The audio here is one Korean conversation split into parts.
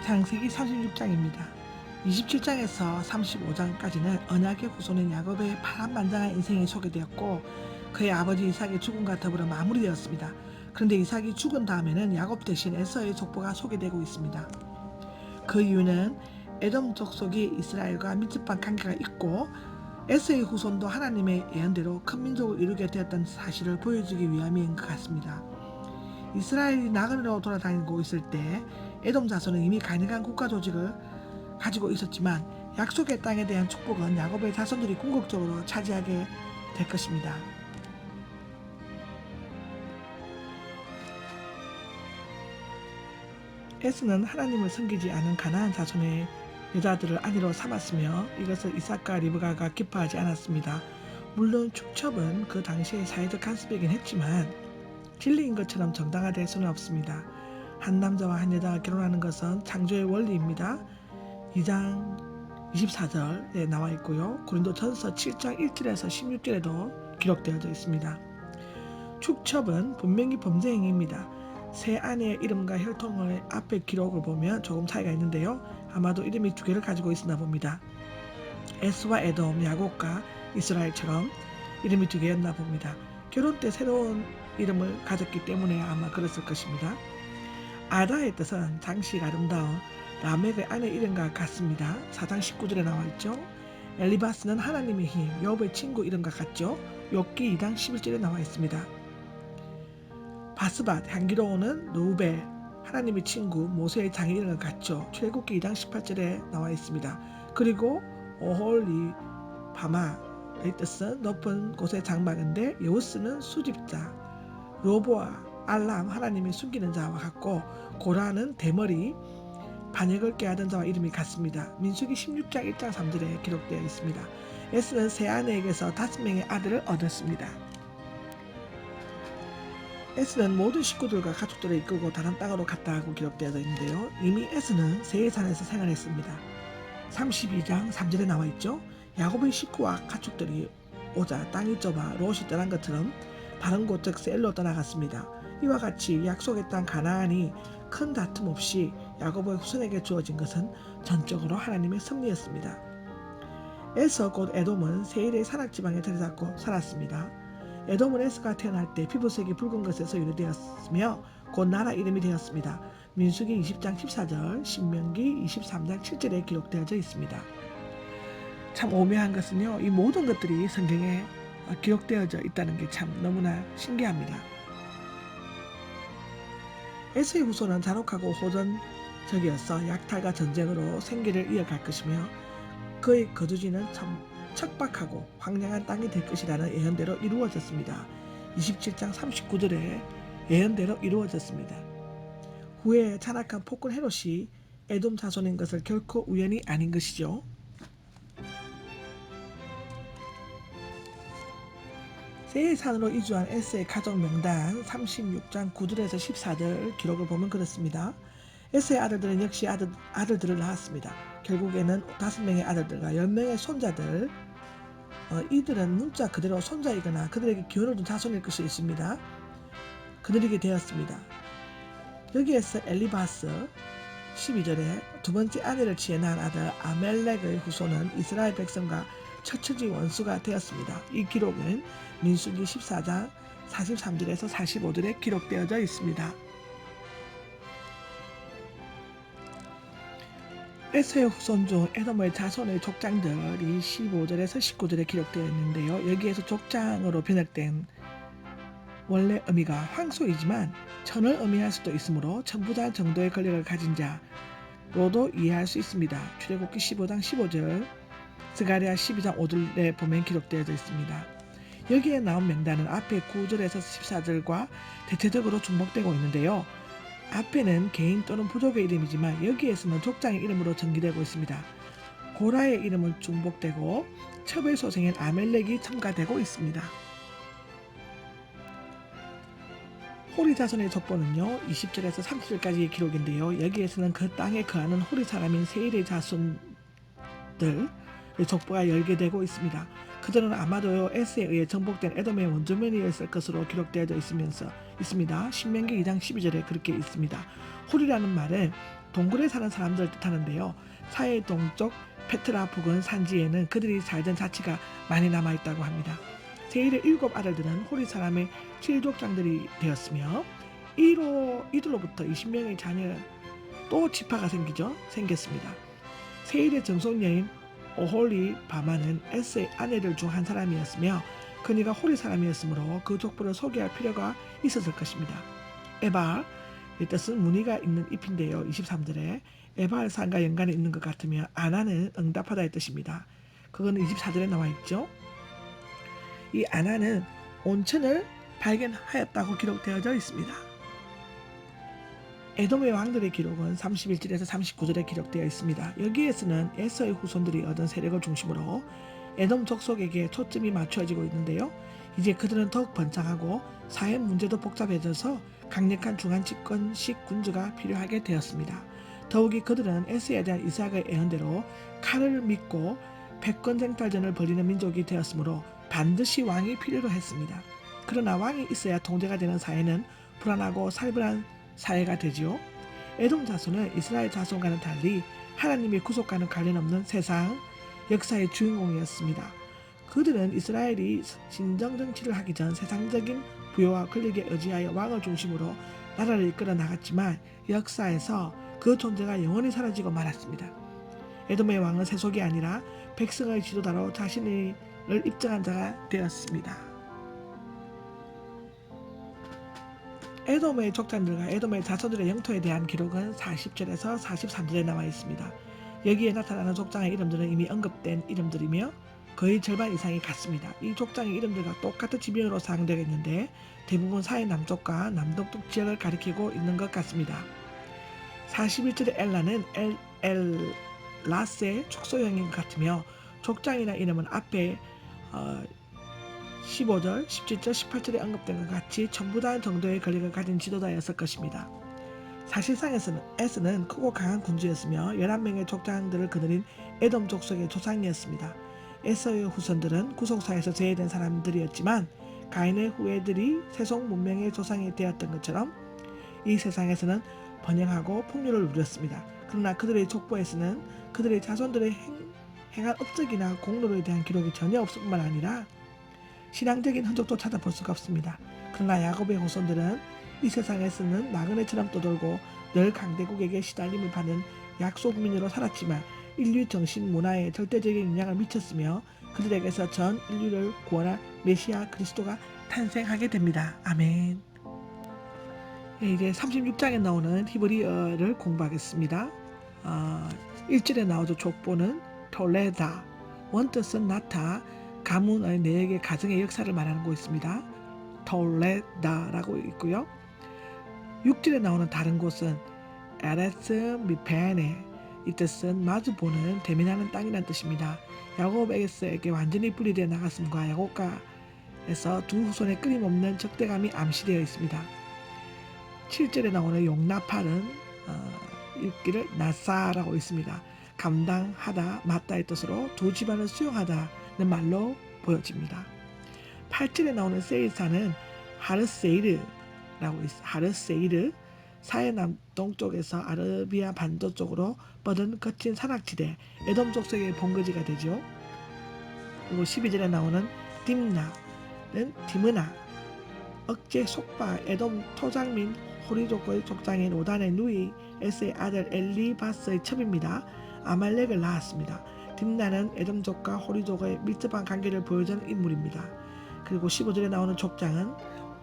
창세기 36장입니다. 27장에서 35장까지는 언약의 후손인 야곱의 파란만장한 인생이 소개되었고 그의 아버지 이삭의 죽음과 더불어 마무리되었습니다. 그런데 이삭이 죽은 다음에는 야곱 대신 에서의 족보가 소개되고 있습니다. 그 이유는 에돔 족속이 이스라엘과 밀접한 관계가 있고 에서의 후손도 하나님의 예언대로 큰 민족을 이루게 되었다는 사실을 보여주기 위함인 것 같습니다. 이스라엘이 나그네로 돌아다니고 있을 때 에돔 자손은 이미 가능한 국가 조직을 가지고 있었지만 약속의 땅에 대한 축복은 야곱의 자손들이 궁극적으로 차지하게 될 것입니다. 에스는 하나님을 섬기지 않은 가나안 자손의 여자들을 아내로 삼았으며 이것을 이삭과 리브가가 기뻐하지 않았습니다. 물론 축첩은 그 당시의 사회적 간섭이긴 했지만 진리인 것처럼 정당화될 수는 없습니다. 한 남자와 한 여자가 결혼하는 것은 창조의 원리입니다. 2장 24절에 나와 있고요. 고린도전서 7장 1절에서 16절에도 기록되어져 있습니다. 축첩은 분명히 범죄 행위입니다. 새 아내의 이름과 혈통의 앞에 기록을 보면 조금 차이가 있는데요. 아마도 이름이 두 개를 가지고 있었나 봅니다. 에스와 에돔, 야곱과 이스라엘처럼 이름이 두 개였나 봅니다. 결혼 때 새로운 이름을 가졌기 때문에 아마 그랬을 것입니다. 아다의 뜻은 장식 아름다운 라멕의 아내 이름과 같습니다. 4장 19절에 나와 있죠. 엘리바스는 하나님의 힘, 욥의 친구 이름과 같죠. 욥기 2장 11절에 나와 있습니다. 바스밧, 향기로우는 루벨, 하나님의 친구 모세의 장의 이름과 같죠. 출애굽기 2장 18절에 나와 있습니다. 그리고 오홀리 바마의 뜻은 높은 곳의 장막인데 여우스는 수집자, 로보아, 알람 하나님이 숨기는 자와 같고 고라는 대머리, 반역을 깨하던 자와 이름이 같습니다. 민수기 16장 1장 3절에 기록되어 있습니다. 에스는 새 아내에게서 5명의 아들을 얻었습니다. 에스는 모든 식구들과 가족들을 이끌고 다른 땅으로 갔다 하고 기록되어 있는데요. 이미 에스는 세이산에서 생활했습니다. 32장 3절에 나와 있죠. 야곱의 식구와 가축들이 오자 땅이 좁아 롯이 떠난 것처럼 다른 곳 즉 셀로 떠나갔습니다. 이와 같이 약속의 땅 가나안이 큰 다툼 없이 야곱의 후손에게 주어진 것은 전적으로 하나님의 섭리였습니다. 에서 곧 에돔은 세일의 산악지방에 들여잡고 살았습니다. 에돔은 에스가 태어날 때 피부색이 붉은 것에서 유래되었으며 곧 나라 이름이 되었습니다. 민수기 20장 14절, 신명기 23장 7절에 기록되어져 있습니다. 참 오묘한 것은요, 이 모든 것들이 성경에 기록되어져 있다는 게 참 너무나 신기합니다. 에서의 후손은 잔혹하고 호전적이어서 약탈과 전쟁으로 생계를 이어갈 것이며 그의 거주지는 참 척박하고 황량한 땅이 될 것이라는 예언대로 이루어졌습니다. 27장 39절에 예언대로 이루어졌습니다. 후에 잔악한 폭군 헤롯이 에돔 자손인 것을 결코 우연이 아닌 것이죠. 세일산으로 이주한 에스의 가족 명단 36장 9절에서 14절 기록을 보면 그렇습니다. 에스의 아들들은 역시 아들들을 낳았습니다. 결국에는 5명의 아들들과 10명의 손자들, 이들은 문자 그대로 손자이거나 그들에게 기원을 둔 자손일 것이 있습니다. 그들에게 되었습니다. 여기에서 엘리바스 12절에 두 번째 아내를 취해 낳은 아들 아멜렉의 후손은 이스라엘 백성과 처처지 원수가 되었습니다. 이 기록은 민수기 14장 43절에서 45절에 기록되어져 있습니다. 에서의 후손 중 에돔의 자손의 족장들이 15절에서 19절에 기록되어 있는데요. 여기에서 족장으로 번역된 원래 의미가 황소이지만 천을 의미할 수도 있으므로 천부장 정도의 권력을 가진 자로도 이해할 수 있습니다. 출애굽기 15장 15절, 스가랴 12장 5절에 보면 기록되어져 있습니다. 여기에 나온 명단은 앞에 9절에서 14절과 대체적으로 중복되고 있는데요. 앞에는 개인 또는 부족의 이름이지만 여기에서는 족장의 이름으로 전기되고 있습니다. 고라의 이름은 중복되고 첩의 소생인 아멜렉이 첨가되고 있습니다. 호리 자손의 족보는요 20절에서 30절까지의 기록인데요. 여기에서는 그 땅에 거하는 호리 사람인 세일의 자손들 족보가 열게되고 있습니다. 그들은 아마도 에스에 의해 정복된 에돔의 원주민이었을 것으로 기록되어져 있습니다. 신명기 2장 12절에 그렇게 있습니다. 홀이라는 말은 동굴에 사는 사람들을 뜻하는데요. 사해 동쪽 페트라 부근 산지에는 그들이 살던 자취가 많이 남아있다고 합니다. 세일의 7 아들들은 호리 사람의 7족장들이 되었으며 이들로부터 20명의 자녀 또 지파가 생겼습니다. 세일의 정속녀인 오홀리 바마는 에스의 아내들 중 한 사람이었으며 그녀가 호리 사람이었으므로 그 족보를 소개할 필요가 있었을 것입니다. 에발의 뜻은 무늬가 있는 잎인데요. 23절에 에발산과 연관이 있는 것 같으며 아나는 응답하다의 뜻입니다. 그거는 24절에 나와 있죠. 이 아나는 온천을 발견하였다고 기록되어져 있습니다. 에돔의 왕들의 기록은 31절에서 39절에 기록되어 있습니다. 여기에서는 에서의 후손들이 얻은 세력을 중심으로 에돔 족속에게 초점이 맞춰지고 있는데요. 이제 그들은 더욱 번창하고 사회 문제도 복잡해져서 강력한 중한 집권식 군주가 필요하게 되었습니다. 더욱이 그들은 에서에 대한 이삭의 예언대로 칼을 믿고 백권쟁탈전을 벌이는 민족이 되었으므로 반드시 왕이 필요로 했습니다. 그러나 왕이 있어야 통제가 되는 사회는 불안하고 살벌한 사회가 되지요. 에돔 자손은 이스라엘 자손과는 달리 하나님의 구속과는 관련 없는 세상 역사의 주인공이었습니다. 그들은 이스라엘이 진정 정치를 하기 전 세상적인 부여와 권력에 의지하여 왕을 중심으로 나라를 이끌어 나갔지만 역사에서 그 존재가 영원히 사라지고 말았습니다. 에돔의 왕은 세속이 아니라 백성의 지도자로 자신을 입증한 자가 되었습니다. 에돔의 족장들과 에돔의 자손들의 영토에 대한 기록은 40절에서 43절에 나와 있습니다. 여기에 나타나는 족장의 이름들은 이미 언급된 이름들이며 거의 절반 이상이 같습니다. 이 족장의 이름들과 똑같은 지명으로 사용되어 있는데 대부분 사해 남쪽과 남동쪽 지역을 가리키고 있는 것 같습니다. 41절의 엘라는 엘라스의 촉소형인 것 같으며 족장이라는 이름은 앞에 15절, 17절, 18절에 언급된 것 같이 전부 다 정도의 권력을 가진 지도자였을 것입니다. 사실상 에스는 크고 강한 군주였으며 11명의 족장들을 거느린 에돔 족속의 조상이었습니다. 에서의 후손들은 구속사에서 제외된 사람들이었지만 가인의 후예들이 세속 문명의 조상이 되었던 것처럼 이 세상에서는 번영하고 풍요를 누렸습니다. 그러나 그들의 족보에서는 그들의 자손들의 행한 업적이나 공로에 대한 기록이 전혀 없을 뿐만 아니라 신앙적인 흔적도 찾아볼 수가 없습니다. 그러나 야곱의 후손들은 이 세상에서는 나그네처럼 떠돌고 늘 강대국에게 시달림을 받는 약소국민으로 살았지만 인류 정신 문화에 절대적인 영향을 미쳤으며 그들에게서 전 인류를 구원할 메시아 그리스도가 탄생하게 됩니다. 아멘. 이제 36장에 나오는 히브리어를 공부하겠습니다. 1절에 나오죠. 족보는 톨레다, 원뜻은 나타, 가문의 내역의 가정의 역사를 말하는 곳 있습니다. 톨레다라고 있고요. 6절에 나오는 다른 곳은 에레스 미페네, 이 뜻은 마주보는 대면하는 땅이라는 뜻입니다. 야곱에게 완전히 분리되어 나갔음과 야곱가에서 두 후손의 끊임없는 적대감이 암시되어 있습니다. 7절에 나오는 용나팔은 읽기를 나사라고 있습니다. 감당하다, 맞다의 뜻으로 두 집안을 수용하다는 말로 보여집니다. 8절에 나오는 세일사는 하르세이르라고 있습니다. 하르세이르, 사해 남동쪽에서 아라비아 반도 쪽으로 뻗은 거친 산악지대, 에돔 족속의 본거지가 되죠. 그리고 12절에 나오는 딤나는 디므나, 억제 속바, 에돔 토장민 호리족의 족장인 오단의 누이 에스의 아들 엘리바스의 첩입니다. 아말렉을 낳았습니다. 딤나는 에돔족과 호리족의 밀접한 관계를 보여주는 인물입니다. 그리고 15절에 나오는 족장은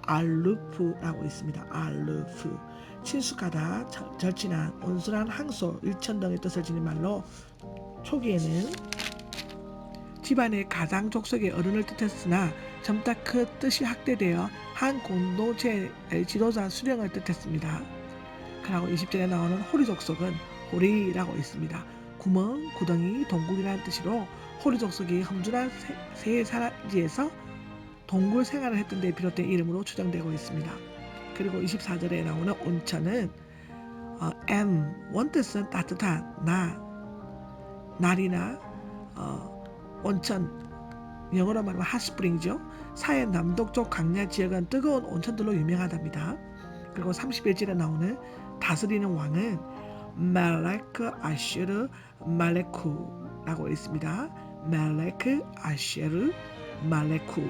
알루프라고 있습니다. 알루프, 친숙하다, 절친한, 온순한 항소, 일천 등의 뜻을 지닌 말로 초기에는 집안의 가장 족속의 어른을 뜻했으나 점차 그 뜻이 확대되어 한 공동체의 지도자 수령을 뜻했습니다. 그리고 20절에 나오는 호리 족속은 호리라고 있습니다. 구멍, 구덩이, 동굴이라는 뜻으로 호리 족속이 험준한 새 산지에서 동굴 생활을 했던 데 비롯된 이름으로 추정되고 있습니다. 그리고 24절에 나오는 온천은 원뜻은 따뜻한, 날이나 온천, 영어로 말하면 핫스프링이죠. 사해 남동쪽 강야 지역은 뜨거운 온천들로 유명하답니다. 그리고 31절에 나오는 다스리는 왕은 멜레크 아쉐르 말레쿠라고 있습니다. 멜레크 아쉐르 말레쿠.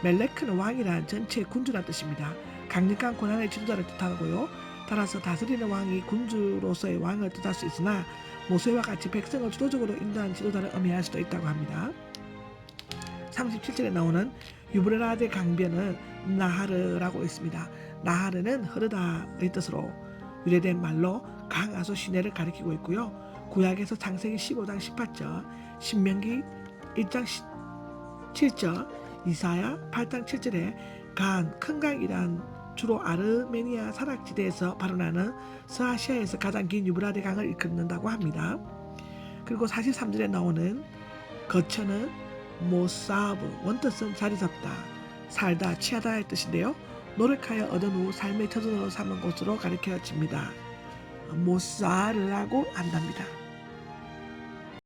멜레크는 왕이란 전체 군주란 뜻입니다. 강력한 권한의 지도자를 뜻하고요. 따라서 다스리는 왕이 군주로서의 왕을 뜻할 수 있으나 모세와 같이 백성을 주도적으로 인도하는 지도자를 의미할 수도 있다고 합니다. 37절에 나오는 유브라데 강변은 나하르라고 있습니다. 나하르는 흐르다의 뜻으로 유래된 말로 강아소 시내를 가리키고 있고요. 구약에서 창세기 15장 18절, 신명기 1장 7절, 이사야 8장 7절에 큰 강이란 주로 아르메니아 사락지대에서 발원하는 서아시아에서 가장 긴 유브라데 강을 일컫는다고 합니다. 그리고 43절에 나오는 거처는 모사브, 원뜻은 자리 잡다, 살다, 취하다의 뜻인데요. 노력하여 얻은 후 삶의 터전으로 삼은 곳으로 가리켜집니다. 모사르라고 한답니다.